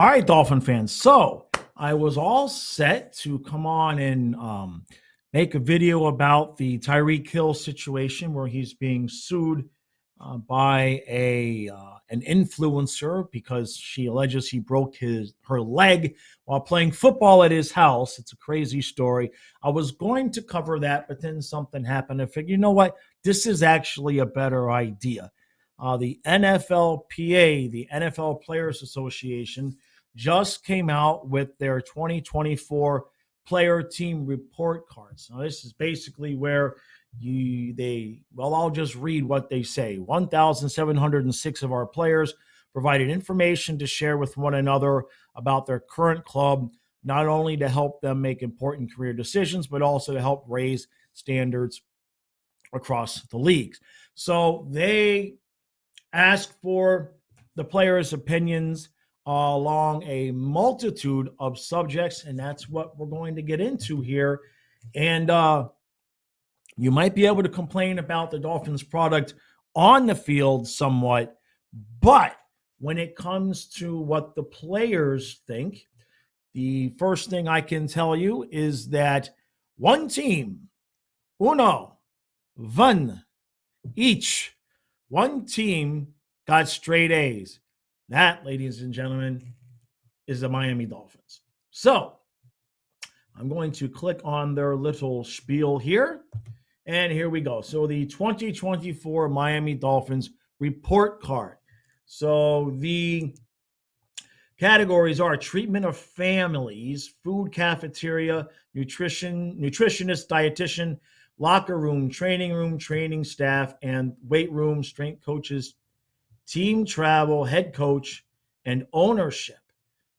All right, Dolphin fans. So I was all set to come on and make a video about the Tyreek Hill situation where he's being sued by an influencer because she alleges he broke her leg while playing football at his house. It's a crazy story. I was going to cover that, but then something happened. I figured, you know what? This is actually a better idea. The NFLPA, the NFL Players Association, just came out with their 2024 player team report cards. Now, this is basically where I'll just read what they say. 1,706 of our players provided information to share with one another about their current club, not only to help them make important career decisions, but also to help raise standards across the leagues. So they ask for the players' opinions along a multitude of subjects, and that's what we're going to get into here. And you might be able to complain about the Dolphins' product on the field somewhat, but when it comes to what the players think, the first thing I can tell you is that one team, uno, one, each, one team got straight A's. That, ladies and gentlemen, is the Miami Dolphins. So I'm going to click on their little spiel here. And here we go. So the 2024 Miami Dolphins report card. So the categories are treatment of families, food cafeteria, nutritionist, dietitian, locker room, training staff, and weight room, strength coaches, team travel, head coach, and ownership.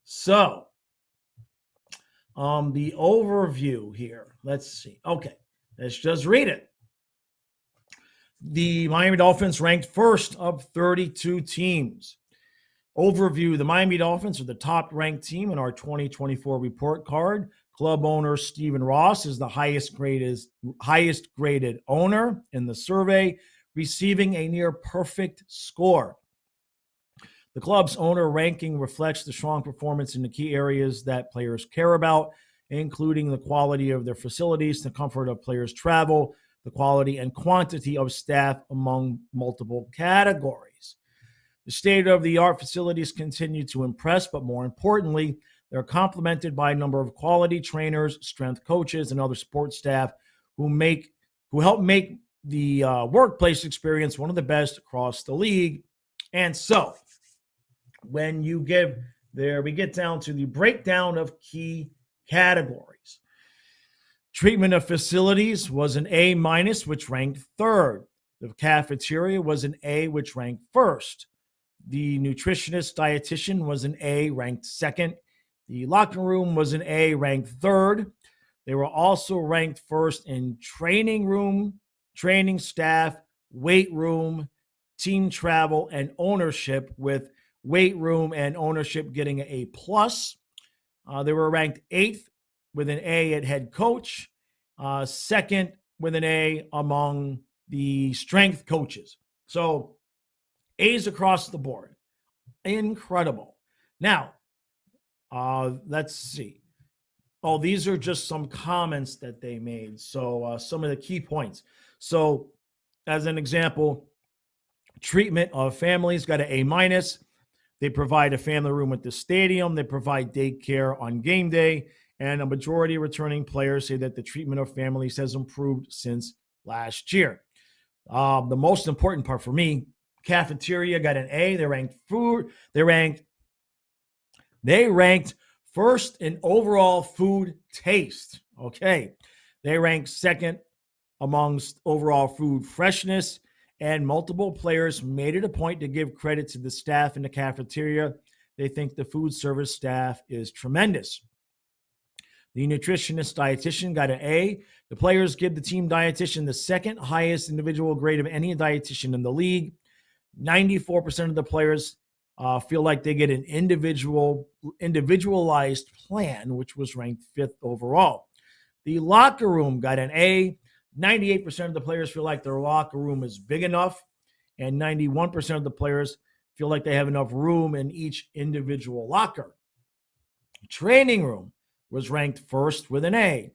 So, the overview here. Let's see. Okay, let's just read it. The Miami Dolphins ranked first of 32 teams. Overview: the Miami Dolphins are the top-ranked team in our 2024 report card. Club owner Stephen Ross is the highest graded owner in the survey, receiving a near perfect score. The club's owner ranking reflects the strong performance in the key areas that players care about, including the quality of their facilities, the comfort of players' travel, the quality and quantity of staff, among multiple categories. The state-of-the-art facilities continue to impress, but more importantly, they're complemented by a number of quality trainers, strength coaches, and other support staff who help make the workplace experience one of the best across the league. And so, when you give there, we get down to the breakdown of key categories. Treatment of facilities was an A-, which ranked third. The cafeteria was an A, which ranked first. The nutritionist dietitian was an A, ranked second. The locker room was an A, ranked third. They were also ranked first in training room, training staff, weight room, team travel, and ownership, with weight room and ownership getting an A+. They were ranked eighth with an A at head coach, second with an A among the strength coaches. So A's across the board. Incredible. Now, let's see. Oh, these are just some comments that they made. So some of the key points. So as an example, treatment of families got an A-. They provide a family room at the stadium. They provide daycare on game day. And a majority of returning players say that the treatment of families has improved since last year. The most important part for me, cafeteria got an A. They ranked food. They ranked first in overall food taste. Okay. They ranked second amongst overall food freshness. And multiple players made it a point to give credit to the staff in the cafeteria. They think the food service staff is tremendous. The nutritionist dietitian got an A. The players give the team dietitian the second highest individual grade of any dietitian in the league. 94% of the players feel like they get an individualized plan, which was ranked fifth overall. The locker room got an A. 98% of the players feel like their locker room is big enough, and 91% of the players feel like they have enough room in each individual locker. Training room was ranked first with an A.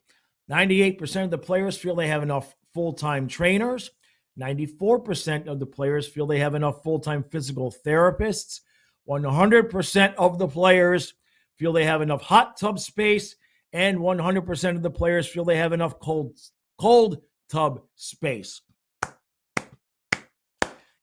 98% of the players feel they have enough full-time trainers. 94% of the players feel they have enough full-time physical therapists. 100% of the players feel they have enough hot tub space. And 100% of the players feel they have enough cold tub space.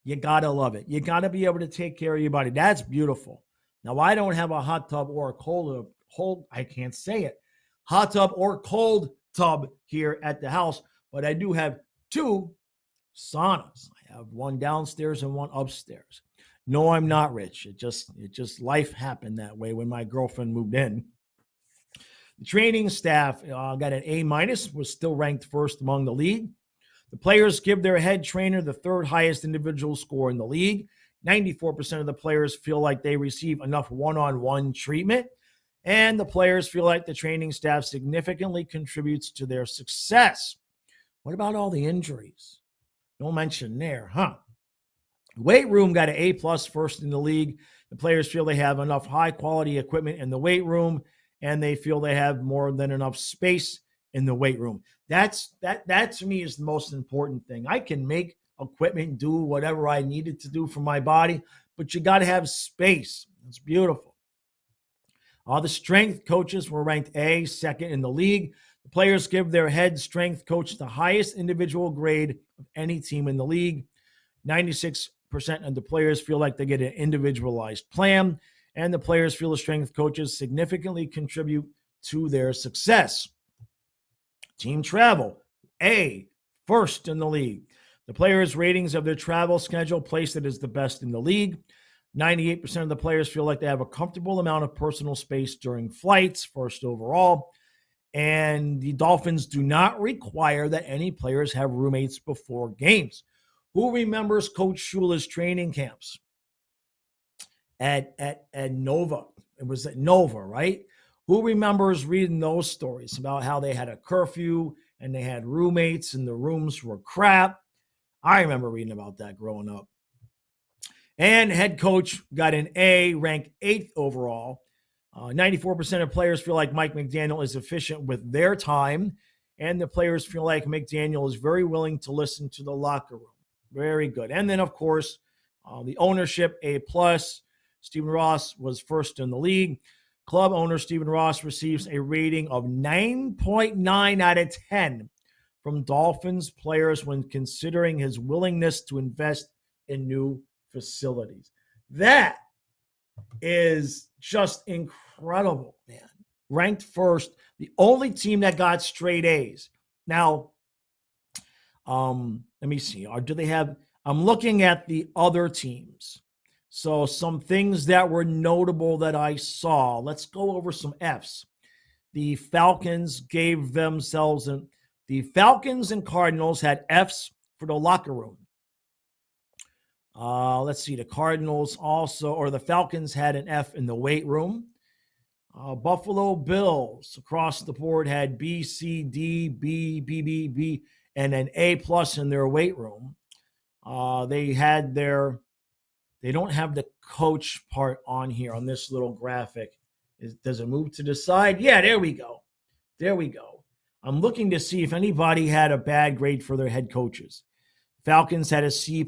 You got to love it. You got to be able to take care of your body. That's beautiful. Now, I don't have a hot tub or a cold, I can't say it, hot tub or cold tub here at the house, but I do have 2 saunas. I have one downstairs and one upstairs. No, I'm not rich. It just life happened that way when my girlfriend moved in. The training staff got an A-, was still ranked first among the league. The players give their head trainer the 3rd highest individual score in the league. 94% of the players feel like they receive enough one-on-one treatment, and the players feel like the training staff significantly contributes to their success. What about all the injuries? No mention there, huh? Weight room got an A+ first in the league. The players feel they have enough high-quality equipment in the weight room, and they feel they have more than enough space in the weight room. That to me is the most important thing. I can make equipment do whatever I needed to do for my body, but you got to have space. It's beautiful. The strength coaches were ranked A, 2nd in the league. The players give their head strength coach the highest individual grade of any team in the league. 96% of the players feel like they get an individualized plan, and the players feel the strength coaches significantly contribute to their success. Team travel, A, 1st in the league. The players' ratings of their travel schedule place it as the best in the league. 98% of the players feel like they have a comfortable amount of personal space during flights, 1st overall. And the Dolphins do not require that any players have roommates before games. Who remembers Coach Shula's training camps at Nova? It was at Nova, right? Who remembers reading those stories about how they had a curfew and they had roommates and the rooms were crap? I remember reading about that growing up. And head coach got an A, ranked 8th overall. 94% of players feel like Mike McDaniel is efficient with their time, and the players feel like McDaniel is very willing to listen to the locker room. Very good. And then, of course, the ownership, A+. Stephen Ross was 1st in the league. Club owner Stephen Ross receives a rating of 9.9 out of 10 from Dolphins players when considering his willingness to invest in new facilities. That is just incredible, man. Ranked 1st, the only team that got straight A's. Now, let me see. Do they have? I'm looking at the other teams. So some things that were notable that I saw. Let's go over some F's. The Falcons gave themselves the Falcons and Cardinals had F's for the locker room. Let's see. The Cardinals also, or the Falcons had an F in the weight room. Buffalo Bills across the board had B, C, D, B, B, B, B, and an A+ in their weight room. They don't have the coach part on here on this little graphic. Does it move to the side? Yeah, there we go. There we go. I'm looking to see if anybody had a bad grade for their head coaches. Falcons had a C+.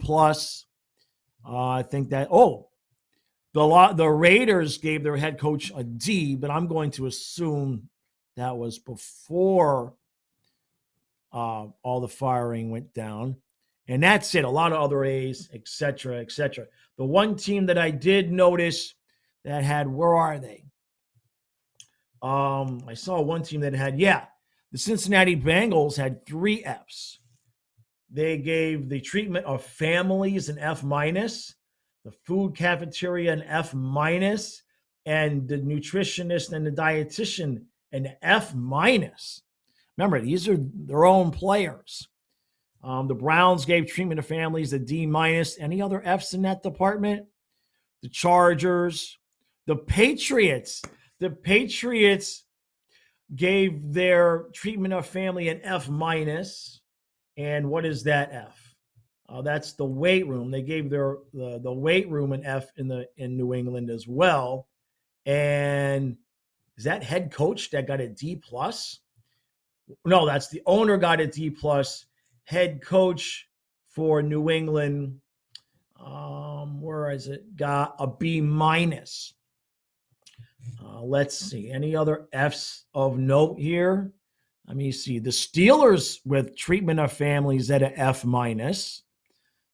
I think that, the Raiders gave their head coach a D, but I'm going to assume that was before all the firing went down. And that's it. A lot of other A's, et cetera, et cetera. The one team that I did notice that had, where are they? I saw one team that had, the Cincinnati Bengals had 3 F's. They gave the treatment of families an F-, the food cafeteria an F-, and the nutritionist and the dietitian an F-. Remember, these are their own players. The Browns gave treatment of families a D-. Any other F's in that department? The Chargers, the Patriots. The Patriots gave their treatment of family an F-. And what is that F? That's the weight room. They gave the weight room an F in New England as well. And Is that head coach that got a D plus? No, that's the owner got a D plus. Head coach for New England, where is it? Got a B minus. Let's see. Any other F's of note here? Let me see. The Steelers with treatment of families at an F minus.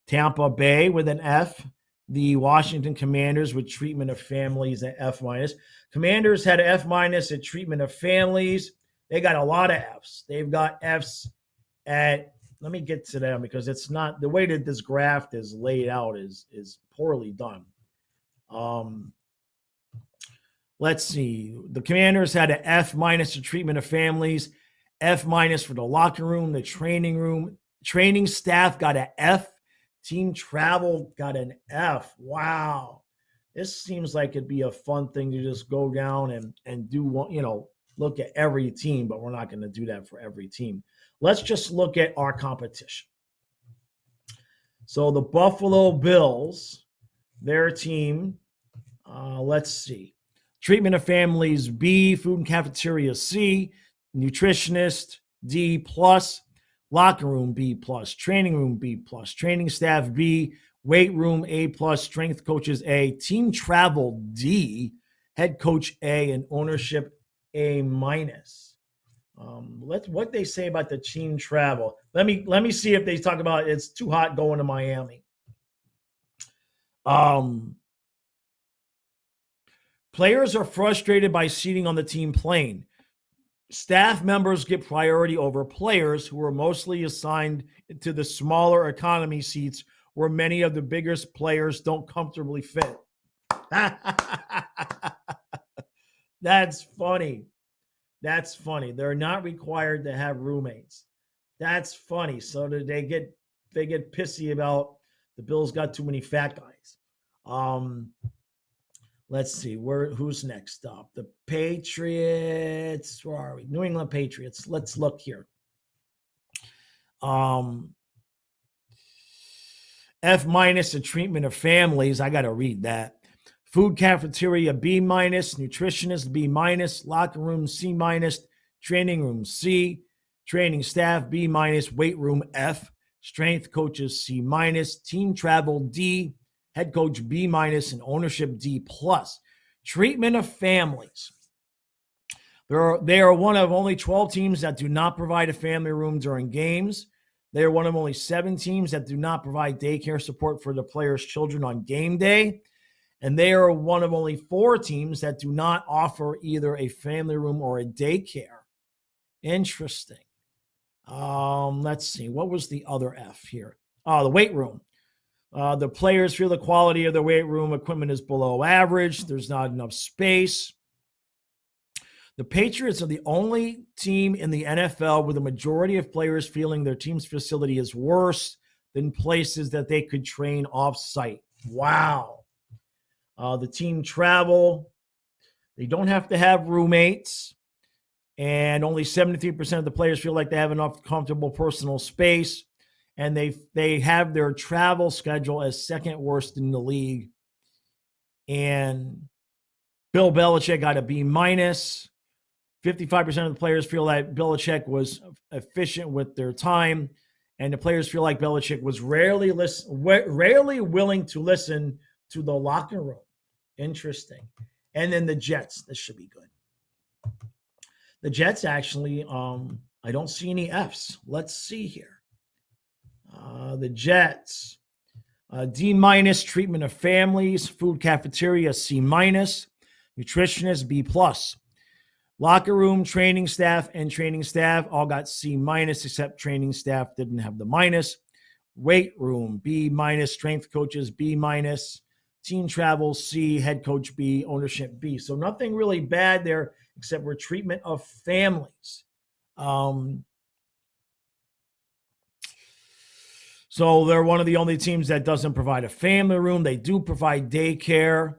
Tampa Bay with an F. The Washington Commanders with treatment of families at F minus. Commanders had an F minus at treatment of families. They got a lot of F's. They've got F's at, let me get to them because it's not, the way that this graph is laid out is poorly done. Let's see. The Commanders had an F minus for treatment of families, F minus for the locker room, the training room. Training staff got an F. Team travel got an F. Wow. This seems like it'd be a fun thing to just go down and do one, look at every team, but we're not going to do that for every team. Let's just look at our competition. So the Buffalo Bills, their team, let's see. Treatment of families, B. Food and cafeteria, C. Nutritionist, D plus. Locker room, B plus. Training room, B plus. Training staff, B. Weight room, A plus. Strength coaches, A. Team travel, D. Head coach, A. And ownership, A minus. What they say about the team travel. Let me see if they talk about it's too hot going to Miami. Players are frustrated by seating on the team plane. Staff members get priority over players who are mostly assigned to the smaller economy seats where many of the biggest players don't comfortably fit. That's funny. That's funny. They're not required to have roommates. That's funny. So that they get pissy about the Bills got too many fat guys. Let's see, who's next up? The Patriots. Where are we? New England Patriots. Let's look here. F minus, the treatment of families. I got to read that. Food cafeteria, B minus. Nutritionist, B minus. Locker room, C minus. Training room, C. Training staff, B minus. Weight room, F. Strength coaches, C minus. Team travel, D. Head coach, B minus. And ownership, D plus. Treatment of families. They are one of only 12 teams that do not provide a family room during games. They are one of only 7 teams that do not provide daycare support for the players' children on game day. And they are one of only 4 teams that do not offer either a family room or a daycare. Interesting. Let's see. What was the other F here? The weight room. The players feel the quality of the weight room equipment is below average. There's not enough space. The Patriots are the only team in the NFL with a majority of players feeling their team's facility is worse than places that they could train off-site. Wow. The team travel. They don't have to have roommates. And only 73% of the players feel like they have enough comfortable personal space. And they have their travel schedule as second worst in the league. And Bill Belichick got a B minus. 55% of the players feel that Belichick was efficient with their time. And the players feel like Belichick was rarely willing to listen to the locker room. Interesting. And then the Jets. This should be good. The Jets actually, I don't see any Fs. Let's see here. The Jets, D minus, treatment of families, food cafeteria, C minus, nutritionist, B plus. Locker room, training staff, and training staff all got C minus, except training staff didn't have the minus. Weight room, B minus, strength coaches, B minus. Team travel, C, head coach, B, ownership, B. So nothing really bad there except for treatment of families. So they're one of the only teams that doesn't provide a family room. They do provide daycare.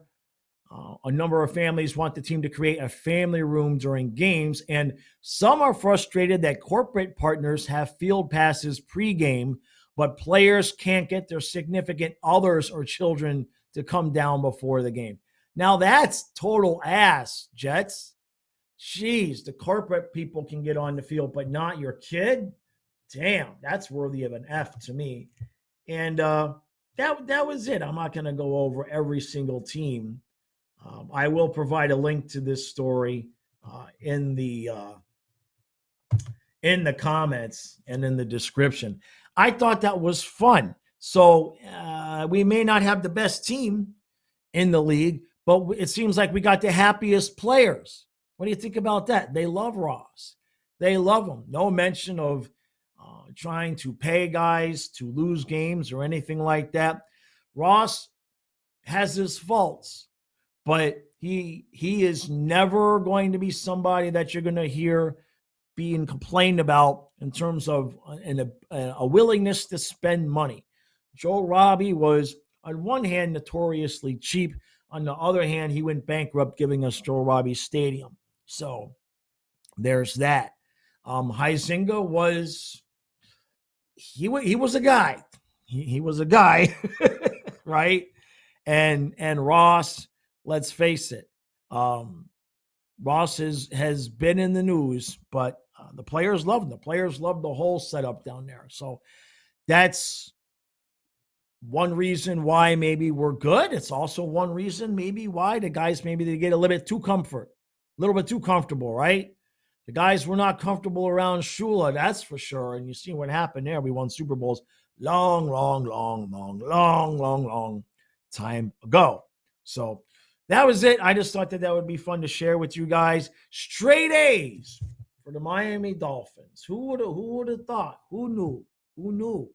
A number of families want the team to create a family room during games, and some are frustrated that corporate partners have field passes pregame, but players can't get their significant others or children to come down before the game. Now that's total ass, Jets. Geez, the corporate people can get on the field, but not your kid. Damn, that's worthy of an F to me. And that was it. I'm not going to go over every single team. I will provide a link to this story in the comments and in the description. I thought that was fun. So we may not have the best team in the league, but it seems like we got the happiest players. What do you think about that? They love Ross. They love him. No mention of trying to pay guys to lose games or anything like that. Ross has his faults, but he is never going to be somebody that you're going to hear being complained about in terms of a willingness to spend money. Joe Robbie was, on one hand, notoriously cheap. On the other hand, he went bankrupt giving us Joe Robbie Stadium. So there's that. Huizenga was, he was a guy. He was a guy, right? And Ross, let's face it, Ross has been in the news, but the players love him. The players love the whole setup down there. So that's one reason why maybe we're good. It's also one reason maybe why the guys maybe they get a little bit too comfortable, right? The guys were not comfortable around Shula, that's for sure. And you see what happened there. We won Super Bowls long time ago. So that was it. I just thought that would be fun to share with you guys. Straight A's for the Miami Dolphins. Who would have thought? Who knew?